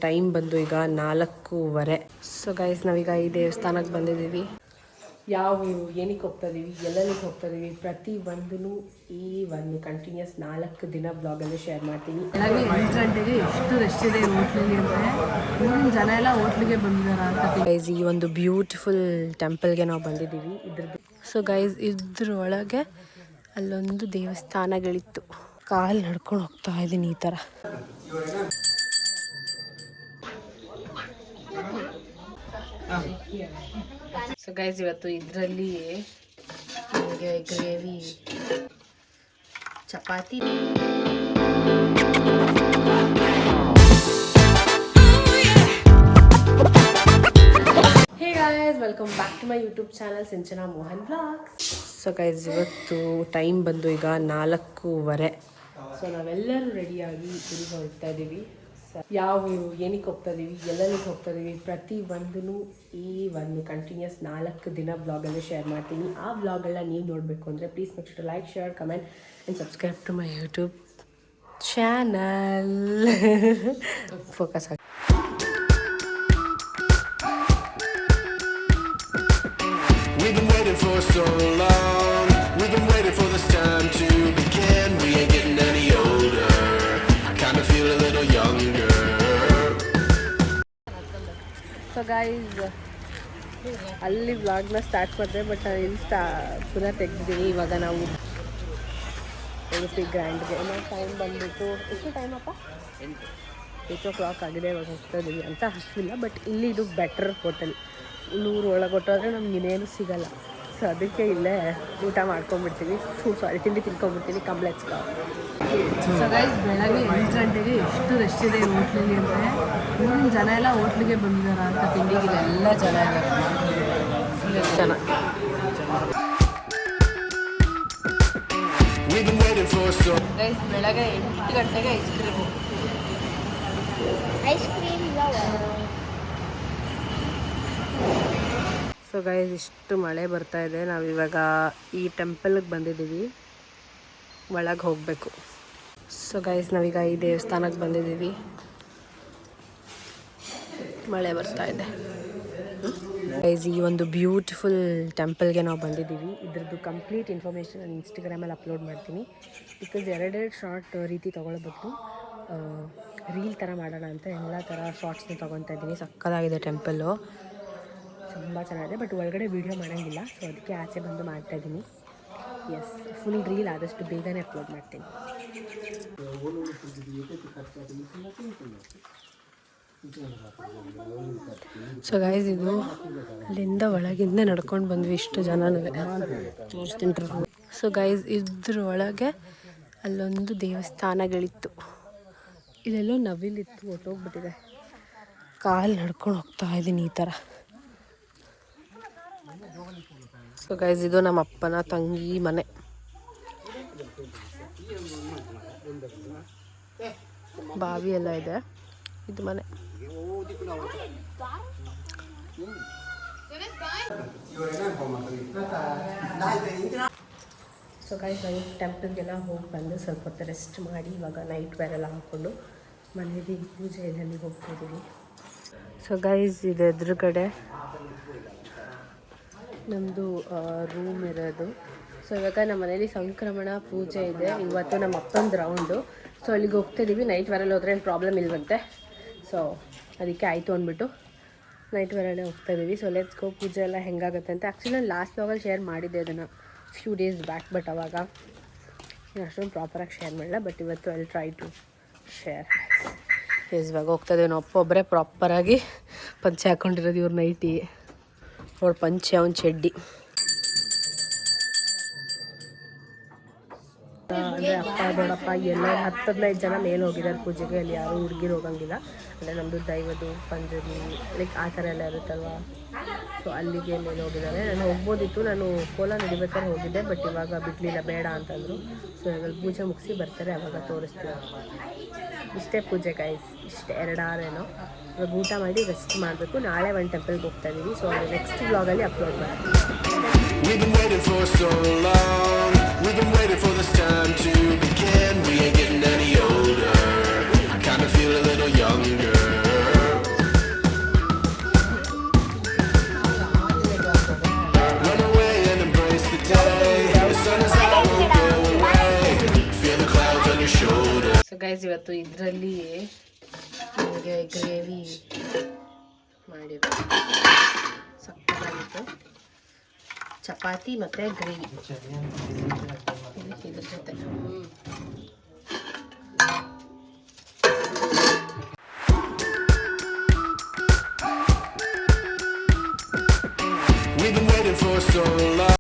Time ಬಂದು ಈಗ 4:15. So guys ನಾವೀಗ ಈ ದೇವಸ್ಥಾನಕ್ಕೆ ಬಂದಿದ್ದೀವಿ. ಯಾವ ಏನಕ್ಕೆ ಹೋಗ್ತಾ ಇದೀವಿ, ಎಲ್ಲೆಲ್ಲಿಗೆ ಹೋಗ್ತಾ ಇದೀವಿ, ಪ್ರತಿ ಒಂದು ಈ ಒಂದು ಕಂಟಿನ್ಯೂಸ್ 4 ದಿನ ಬ್ಲಾಗಲ್ಲಿ ಶೇರ್ ಮಾಡ್ತೀನಿ. ಬೆಳಗ್ಗೆ 8 ಗಂಟೆಗೆ ಎಷ್ಟು ರಶ್ ಇದೆ ಹೋಟ್ಲಿಗೆ ಅಂದರೆ ಊರಿನ ಜನ ಎಲ್ಲ ಹೋಟ್ಲಿಗೆ ಬಂದಿದ್ದಾರೆ ಅಂತ. ಗೈಸ್ ಈ ಒಂದು ಬ್ಯೂಟಿಫುಲ್ ಟೆಂಪಲ್ಗೆ ನಾವು ಬಂದಿದ್ದೀವಿ. ಇದ್ರದ್ದು ಸೊ ಗೈಸ್ ಇದ್ರೊಳಗೆ ಅಲ್ಲೊಂದು ದೇವಸ್ಥಾನಗಳಿತ್ತು. ಕಾಲು ನಡ್ಕೊಂಡು ಹೋಗ್ತಾ ಇದ್ದೀನಿ ಈ ಥರ. ಸೊ ಗೈಸ್ ಇವತ್ತು ಇದರಲ್ಲಿ ನಿಮಗೆ gravy, chapati, hey guys welcome back to my YouTube channel Sinchana Mohan vlogs. So guys ಇವತ್ತು ಟೈಮ್ ಬಂದು ಈಗ 4:15. ಸೊ ನಾವೆಲ್ಲರೂ ರೆಡಿಯಾಗಿ ಊರಿಗೆ ಹೋಗ್ತಾ ಇದ್ದೀವಿ. ಯಾವ ಏನಕ್ಕೆ ಹೋಗ್ತಾ ಇದೀವಿ, ಎಲ್ಲೆಲ್ಲಿಗೆ ಹೋಗ್ತಾ ಇದೀವಿ, ಪ್ರತಿ ಒಂದು ಈ ಒಂದು ಕಂಟಿನ್ಯೂಸ್ 4 ದಿನ ಬ್ಲಾಗಲ್ಲಿ ಶೇರ್ ಮಾಡ್ತೀನಿ. ಆ ಬ್ಲಾಗೆಲ್ಲ ನೀವು ನೋಡಬೇಕು ಅಂದರೆ please make sure to like, share, comment and subscribe to my YouTube channel. Focus ಆಗಿ We've been waiting for so long. We've been waiting for this time to begin. We ain't getting any older. I kinda feel a little younger. So guys ಅಲ್ಲಿ ವ್ಲಾಗ್ನ start ಮಾಡಿದೆ, but ಪುನಃ ತೆಗೆದಿದ್ದೀನಿ. ಇವಾಗ ನಾವು Udupi ಗ್ರ್ಯಾಂಡ್ಗೆ time ಬಂದುಬಿಟ್ಟು ಎಷ್ಟು time ಅಪ್ಪ 8 ಆಗಿದೆ. ಇವಾಗ ಹೋಗ್ತಾ ಇದ್ದೀವಿ ಅಂತ ಹಸಿವಿಲ್ಲ, ಬಟ್ ಇಲ್ಲಿ ಇದು ಬೆಟರ್ ಹೋಟೆಲ್. 100 ಒಳಗೆ ಹೊಟ್ಟೋದ್ರೆ ನಮ್ಗೆ ಇನ್ನೇನು ಸಿಗಲ್ಲ. ಸೊ ಅದಕ್ಕೆ ಇಲ್ಲೇ ಊಟ ಮಾಡ್ಕೊಂಡ್ಬಿಡ್ತೀವಿ. ತಿಂಡಿ ತಿನ್ಕೊಂಡ್ಬಿಡ್ತೀನಿ. ಕಂಪ್ಲೆಕ್ಸ್ಗೆ. ಸೊ ಗೈಸ್ ಬೆಳಗ್ಗೆ 8 ಗಂಟೆಗೆ ಎಷ್ಟು ರಶ್ ಇದೆ ಹೋಟ್ಲಿಗೆ ಅಂದರೆ ಊರಿನ ಜನ ಎಲ್ಲ ಹೋಟ್ಲಿಗೆ ಬಂದಿದ್ದಾರೆ ಅಂತ. ತಿಂಡಿಗೆ ಎಲ್ಲ ಜನ ಇದ್ದಾರೆ. ಜನ ಗೈಸ್ ಬೆಳಗ್ಗೆ 8 ಗಂಟೆಗೆ ಐಸ್ ಕ್ರೀಮ್. ಸೊ ಗೈಸ್ ಇಷ್ಟು ಮಳೆ ಬರ್ತಾ ಇದೆ. ನಾವಿವಾಗ ಈ ಟೆಂಪಲ್ಗೆ ಬಂದಿದ್ದೀವಿ, ಒಳಗೆ ಹೋಗಬೇಕು. ಸೊ ಗೈಸ್ ನಾವೀಗ ಈ ದೇವಸ್ಥಾನಕ್ಕೆ ಬಂದಿದ್ದೀವಿ. ಮಳೆ ಬರ್ತಾ ಇದೆ. ಗೈಸ್ ಈ ಒಂದು ಬ್ಯೂಟಿಫುಲ್ ಟೆಂಪಲ್ಗೆ ನಾವು ಬಂದಿದ್ದೀವಿ. ಇದ್ರದ್ದು ಕಂಪ್ಲೀಟ್ ಇನ್ಫಾರ್ಮೇಷನ್ ನಾನು ಇನ್ಸ್ಟಾಗ್ರಾಮಲ್ಲಿ ಅಪ್ಲೋಡ್ ಮಾಡ್ತೀನಿ. ಬಿಕಾಸ್ 2 ಶಾರ್ಟ್ ರೀತಿ ತೊಗೊಳ್ಬೇಕು, ರೀಲ್ ಥರ ಮಾಡೋಣ ಅಂತ ಎಲ್ಲ ಥರ ಶಾರ್ಟ್ಸ್ನ ತೊಗೊತಾ ಇದ್ದೀನಿ. ಸಕ್ಕತ್ತಾಗಿದೆ ಟೆಂಪಲ್ಲು, ತುಂಬ ಚೆನ್ನಾಗಿದೆ. ಬಟ್ ಒಳಗಡೆ ವೀಡಿಯೋ ಮಾಡೋಂಗಿಲ್ಲ, ಸೊ ಅದಕ್ಕೆ ಆಚೆ ಬಂದು ಮಾಡ್ತಾಯಿದ್ದೀನಿ. ಎಸ್, ಫುಲ್ ರೀಲ್ ಆದಷ್ಟು ಬೇಗನೆ ಅಪ್ಲೋಡ್ ಮಾಡ್ತೀನಿ. ಸೊ ಗೈಸ್ ಇದು ಅಲ್ಲಿಂದ ಒಳಗಿಂದ ನಡ್ಕೊಂಡು ಬಂದ್ವಿ. ಇಷ್ಟು ಜನನೂ ತೋರಿಸ್ತೀನಿ. ಸೊ ಗೈಸ್ ಇದ್ರೊಳಗೆ ಅಲ್ಲೊಂದು ದೇವಸ್ಥಾನಗಳಿತ್ತು. ಇಲ್ಲೆಲ್ಲೋ ನವಿಲಿತ್ತು, ಹೊಟ್ಟೋಗ್ಬಿಟ್ಟಿದೆ. ಕಾಲು ನಡ್ಕೊಂಡು ಹೋಗ್ತಾ ಇದ್ದೀನಿ ಈ ಥರ. ಸೊ ಗೈಸ್ ಇದು ನಮ್ಮ ಅಪ್ಪನ ತಂಗಿ ಮನೆ. ಬಾವಿ ಎಲ್ಲ ಇದೆ. ಇದು ಮನೆ. ಸೊ ಗೈಸ್ ನಾವು ಟೆಂಪಲ್ಗೆಲ್ಲ ಹೋಗಿ ಬಂದು ಸ್ವಲ್ಪ ಹೊತ್ತು ರೆಸ್ಟ್ ಮಾಡಿ ಇವಾಗ ನೈಟ್ ವೇರ್ ಎಲ್ಲ ಹಾಕ್ಕೊಂಡು ಮನೇಲಿ ಪೂಜೆ ಇದರಲ್ಲಿ ಹೋಗ್ತಾ ಇದ್ದೀವಿ. ಸೊ ಗೈಸ್ ಇದು ಎದುರುಗಡೆ ನಮ್ಮದು ರೂಮ್ ಇರೋದು. ಸೊ ಇವಾಗ ನಮ್ಮ ಮನೇಲಿ ಸಂಕ್ರಮಣ ಪೂಜೆ ಇದೆ ಇವತ್ತು. ನಮ್ಮ ಅಪ್ಪಂದು ರೌಂಡು. ಸೊ ಅಲ್ಲಿಗೆ ಹೋಗ್ತಾಯಿದ್ದೀವಿ. ನೈಟ್ ವೇರಲ್ಲಿ ಹೋದ್ರೆ ಏನು ಪ್ರಾಬ್ಲಮ್ ಇಲ್ವಂತೆ. ಸೊ ಅದಕ್ಕೆ ಆಯಿತು ಅಂದ್ಬಿಟ್ಟು ನೈಟ್ ವೇರಲ್ಲೇ ಹೋಗ್ತಾಯಿದ್ದೀವಿ. So let's go. ಪೂಜೆ ಎಲ್ಲ ಹೆಂಗಾಗುತ್ತೆ ಅಂತ ಆ್ಯಕ್ಚುಲಿ ನಾನು ಲಾಸ್ಟ್ ಬ್ಲಾಗಲ್ಲಿ ಶೇರ್ ಮಾಡಿದ್ದೆ ಅದನ್ನು ಫ್ಯೂ ಡೇಸ್ ಬ್ಯಾಕ್. ಬಟ್ ಅವಾಗ ಅಷ್ಟೊಂದು ಪ್ರಾಪರಾಗಿ ಶೇರ್ ಮಾಡಿಲ್ಲ. ಬಟ್ ಇವತ್ತು I will try to share. ಇವಾಗ ಹೋಗ್ತಾಯಿದ್ದೀವಿ. ನಾವು ಅಪ್ಪ ಒಬ್ಬರೇ ಪ್ರಾಪರಾಗಿ ಪಂಚೆ ಹಾಕ್ಕೊಂಡಿರೋದು. ಇವ್ರ ನೈಟಿ, ಅವ್ರ ಪಂಚೆ, ಅವ್ನ ಚಡ್ಡಿ. ಅಂದರೆ ಅಪ್ಪ ದೊಡ್ಡಪ್ಪ ಎಲ್ಲ 10-15 ಜನ ಮೇಲೆ ಹೋಗಿದ್ದಾರೆ ಪೂಜೆಗೆ. ಅಲ್ಲಿ ಯಾರೂ ಹುಡುಗಿರು ಹೋಗಂಗಿಲ್ಲ. ಅಂದರೆ ನಮ್ಮದು ದೈವದು ಪಂಜರಿ ಲೈಕ್ ಆ ಥರ ಎಲ್ಲ ಇರುತ್ತಲ್ವ. ಸೊ ಅಲ್ಲಿಗೆ ಮೇಲೆ ಹೋಗಿದ್ದಾರೆ. ನಾನು ಹೋಗ್ಬೋದಿತ್ತು, ನಾನು ಕೋಲ ನಡಿಬೇಕಾದ್ರೆ ಹೋಗಿದ್ದೆ. ಬಟ್ ಇವಾಗ ಬಿಡಲಿಲ್ಲ, ಬೇಡ ಅಂತಂದರು. ಸೊ ಇವಾಗ ಪೂಜೆ ಮುಗಿಸಿ ಬರ್ತಾರೆ, ಅವಾಗ ತೋರಿಸ್ತೀವಿ. ಇಷ್ಟೇ ಪೂಜೆ ಗೈಸ್, ಇಷ್ಟೇ 2 ಏನೋ. ಇವಾಗ ಊಟ ಮಾಡಿ ರೆಸ್ಟ್ ಮಾಡಬೇಕು. ನಾಳೆ ಒಂದು ಟೆಂಪಲ್ಗೆ ಹೋಗ್ತಾ ಇದ್ದೀವಿ. ಸೊ ಅದು ನೆಕ್ಸ್ಟ್ ವ್ಲಾಗಲ್ಲಿ ಅಪ್ಲೋಡ್ ಮಾಡ್ತೀನಿ. We've been waiting for so long. We've been waiting for this time to begin. We ain't getting any older. I kinda feel a little younger. ಇವತ್ತು ಇದರಲ್ಲಿ ನಿಮಗೆ ಗ್ರೇವಿ ಮಾಡಿರೋದು ಸಕ್ಕತ್ತಾಗಿತ್ತು. ಚಪಾತಿ ಮತ್ತು ಗ್ರೇವಿ ಇದ್ರ ಜೊತೆ